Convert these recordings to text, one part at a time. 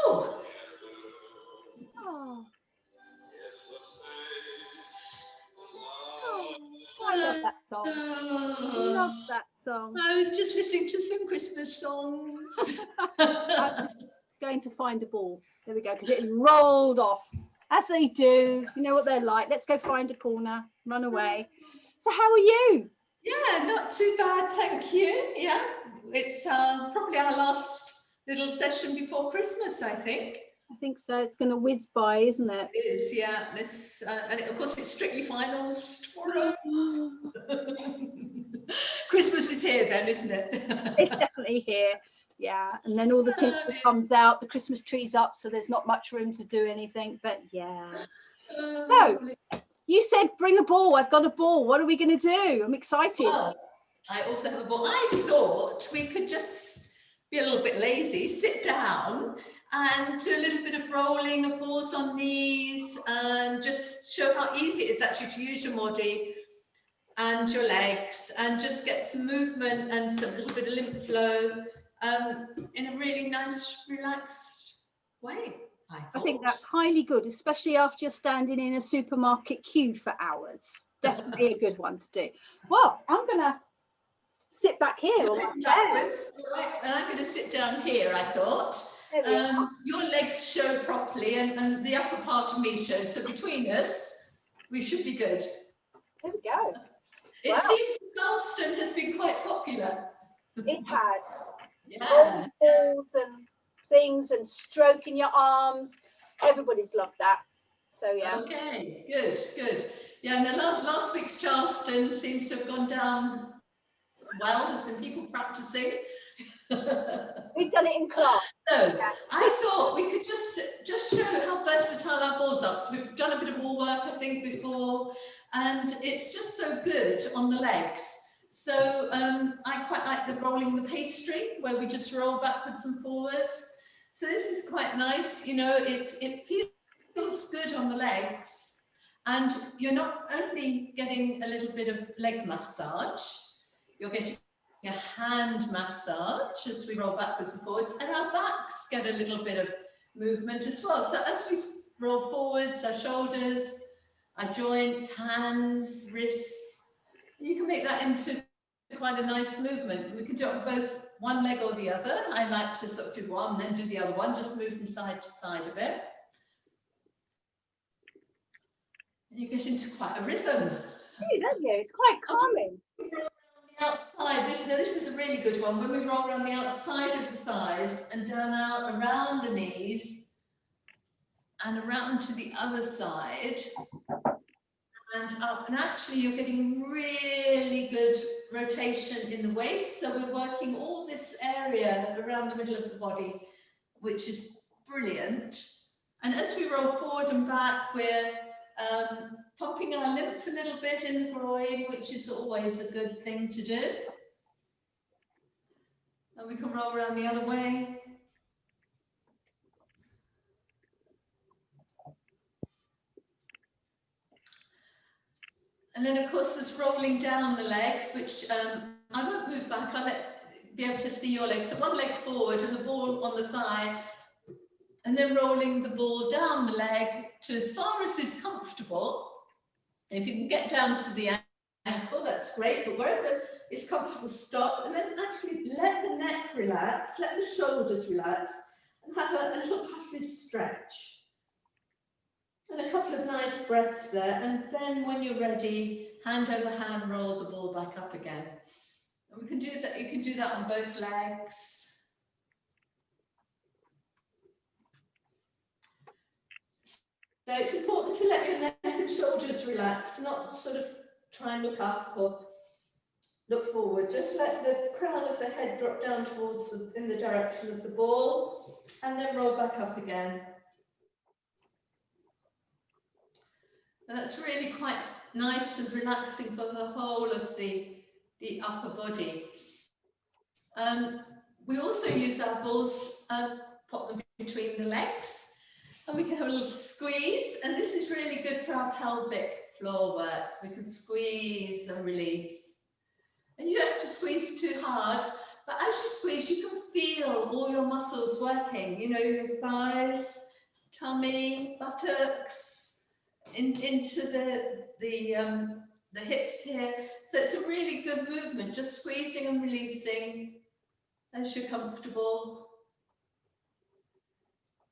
Oh. Oh. I love that song. I love that song. I was just listening to some Christmas songs. I'm just going to find a ball. There we go, because it rolled off, as they do. You know what they're like. Let's go find a corner, run away. So how are you? Yeah, not too bad, thank you. Yeah, it's probably our last little session before Christmas, I think. I think so. It's going to whiz by, isn't it? It is, yeah. This, and of course, it's strictly finals tomorrow. Christmas is here then, isn't it? It's definitely here. Yeah, and then all the tinsel comes out, the Christmas tree's up, so there's not much room to do anything. But yeah. So you said bring a ball. I've got a ball. What are we going to do? I'm excited. Well, I also have a ball. I thought we could just be a little bit lazy, sit down and do a little bit of rolling of balls on knees and just show how easy it is actually to use your body and your legs and just get some movement and some little bit of lymph flow in a really nice, relaxed way. I think that's highly good, especially after you're standing in a supermarket queue for hours. Definitely a good one to do. Well, I'm going to sit back here on my chair. And I'm going to sit down here, I thought. Your legs show properly and the upper part of me shows. So between us, we should be good. There we go. It seems Charleston has been quite popular. It has. Yeah. Balls and things and stroking your arms. Everybody's loved that. So yeah. Okay, good, good. Yeah, and last week's Charleston seems to have gone down well. There's been people practicing. We've done it in class. So yeah. I thought we could just show how versatile our balls are. So we've done a bit of wall work, I think, before, and it's just so good on the legs. So I quite like the rolling the pastry, where we just roll backwards and forwards. So this is quite nice. You know, it feels good on the legs, and you're not only getting a little bit of leg massage, you're getting a hand massage as we roll backwards and forwards, and our backs get a little bit of movement as well. So as we roll forwards, our shoulders, our joints, hands, wrists, you can make that into quite a nice movement. We can do it on both one leg or the other. I like to sort of do one, then do the other one, just move from side to side a bit. And you get into quite a rhythm. You don't you? It's quite calming. Outside, this is a really good one. When we roll around the outside of the thighs and down out around the knees and around to the other side and up, and actually you're getting really good rotation in the waist. So we're working all this area around the middle of the body, which is brilliant. And as we roll forward and back, we're pumping our lymph a little bit in the groin, which is always a good thing to do. And we can roll around the other way. And then of course there's rolling down the leg, which I won't move back, I'll be able to see your legs. So one leg forward and the ball on the thigh, and then rolling the ball down the leg to as far as is comfortable. And if you can get down to the ankle, that's great, but wherever is comfortable, stop, and then actually let the neck relax, let the shoulders relax, and have a little passive stretch. And a couple of nice breaths there, and then when you're ready, hand over hand, roll the ball back up again. And we can do that, you can do that on both legs. So it's important to let your neck and shoulders relax, not sort of try and look up or look forward. Just let the crown of the head drop down towards in the direction of the ball, and then roll back up again. And that's really quite nice and relaxing for the whole of the upper body. We also use our balls, pop them between the legs. And we can have a little squeeze, and this is really good for our pelvic floor work. So we can squeeze and release. And you don't have to squeeze too hard, But as you squeeze, you can feel all your muscles working, you know, your thighs, tummy, buttocks, into the hips here. So it's a really good movement, just squeezing and releasing as you're comfortable.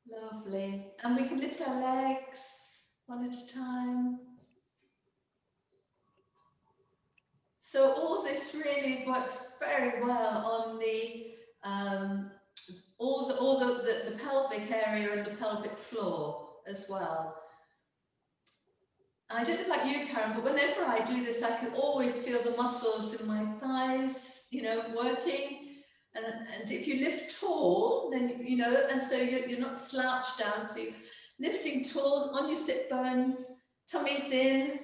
Lovely. And we can lift our legs one at a time. So all this really works very well on the all the pelvic area and the pelvic floor as well. I don't know about you, Karen, but whenever I do this, I can always feel the muscles in my thighs, you know, working. And if you lift tall, then, you know, and so you're not slouched down, so you're lifting tall on your sit bones, tummy's in.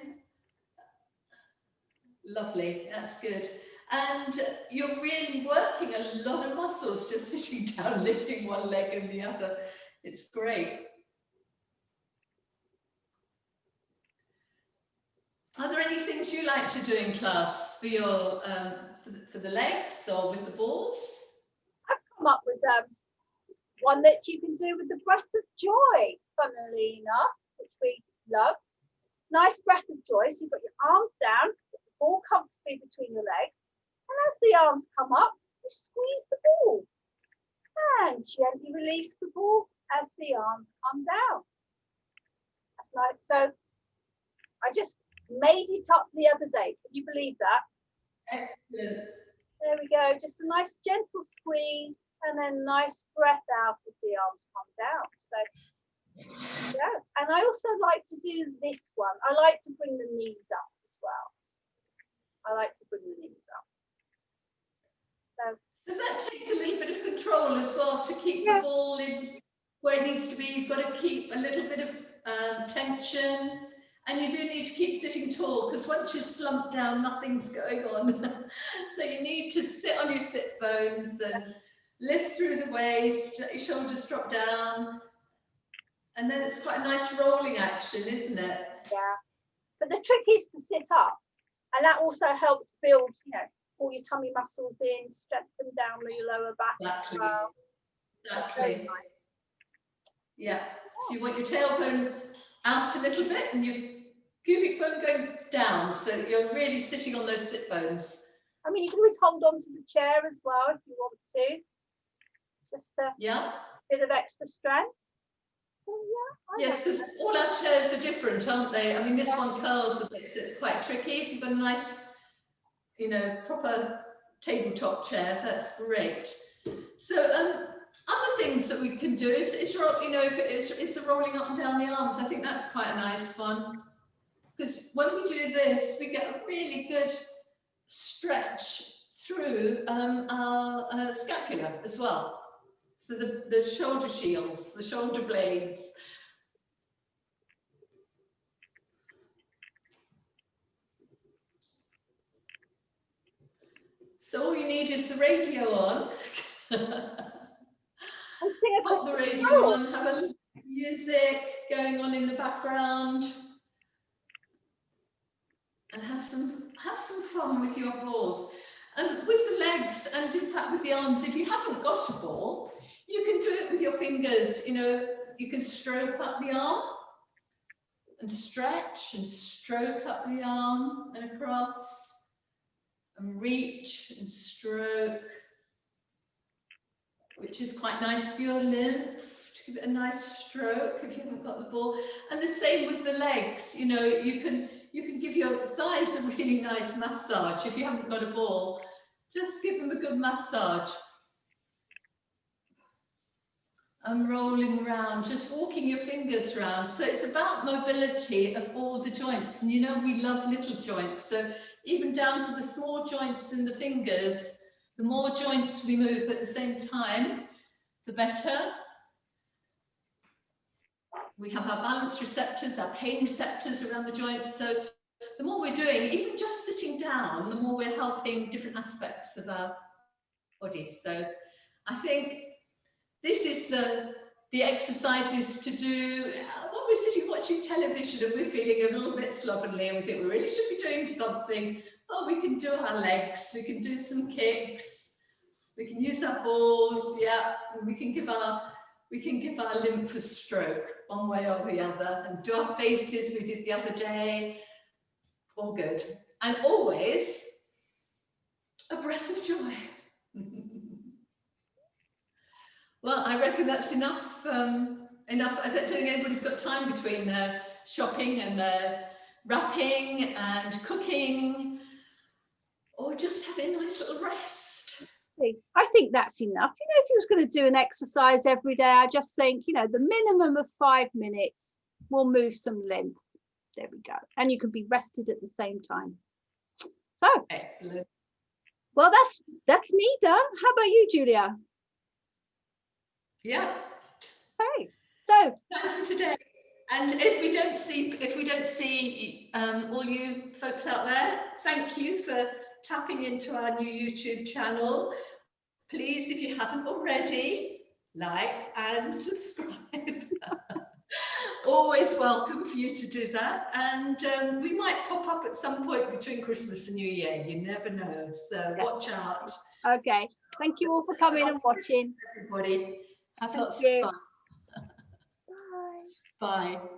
Lovely, that's good. And you're really working a lot of muscles just sitting down, lifting one leg and the other. It's great. Are there any things you like to do in class for your for the legs or with the balls? I've come up with one that you can do with the breath of joy, funnily enough, which we love. Nice breath of joy. So you've got your arms down, put the ball comfortably between your legs, and as the arms come up, you squeeze the ball and gently release the ball as the arms come down. That's nice. So I just made it up the other day. Can you believe that? Excellent. There we go. Just a nice gentle squeeze and then nice breath out as the arms come down. So yeah, and I also like to do this one. I like to bring the knees up as well. I like to bring the knees up. So that takes a little bit of control as well to keep the ball in where it needs to be. You've got to keep a little bit of tension. And you do need to keep sitting tall, because once you're slumped down, nothing's going on. So you need to sit on your sit bones and lift through the waist, let your shoulders drop down. And then it's quite a nice rolling action, isn't it? Yeah. But the trick is to sit up. And that also helps build, you know, all your tummy muscles in, strengthen down your lower back. Exactly. As well. Exactly. Nice. Yeah. So you want your tailbone out a little bit and your pubic bone going down, so that you're really sitting on those sit bones. I mean, you can always hold on to the chair as well if you want to. Just a bit of extra strength. Yes, because all our chairs are different, aren't they? I mean, this one curls a bit, so it's quite tricky. If you've got a nice, you know, proper tabletop chair, that's great. So, other things that we can do is you know, is the rolling up and down the arms. I think that's quite a nice one, because when we do this, we get a really good stretch through our scapula as well. So the shoulder shields, the shoulder blades. So all you need is the radio on. Pop the radio on, have a little music going on in the background, and have some fun with your balls. And with the legs, and in fact with the arms, if you haven't got a ball, you can do it with your fingers. You know, you can stroke up the arm and stretch and stroke up the arm and across and reach and stroke, which is quite nice for your lymph, to give it a nice stroke if you haven't got the ball. And the same with the legs. You know, you can give your thighs a really nice massage if you haven't got a ball. Just give them a good massage. And rolling around, just walking your fingers around. So it's about mobility of all the joints. And you know, we love little joints. So even down to the small joints in the fingers, the more joints we move at the same time, the better. We have our balance receptors, our pain receptors around the joints. So the more we're doing, even just sitting down, the more we're helping different aspects of our body. So I think this is the exercises to do when we're sitting watching television and we're feeling a little bit slovenly and we think we really should be doing something. Oh, we can do our legs, we can do some kicks. We can use our balls, yeah. We can give our lymph a stroke one way or the other, and do our faces we did the other day. All good. And always a breath of joy. Well, I reckon that's enough. Enough. I don't think anybody's got time between their shopping and their wrapping and cooking, or just having a nice little rest. I think that's enough. You know, if you was going to do an exercise every day, I just think, you know, the minimum of 5 minutes will move some length. There we go. And you can be rested at the same time. So excellent. Well, that's me done. How about you, Julia? Yeah. Okay. So time for today. And if we don't see all you folks out there, thank you for tapping into our new YouTube channel. Please, if you haven't already, like and subscribe. Always welcome for you to do that. And we might pop up at some point between Christmas and New Year. You never know. So watch out. Okay. Thank you all for coming and watching. Everybody, have lots you. of fun. Bye. Bye.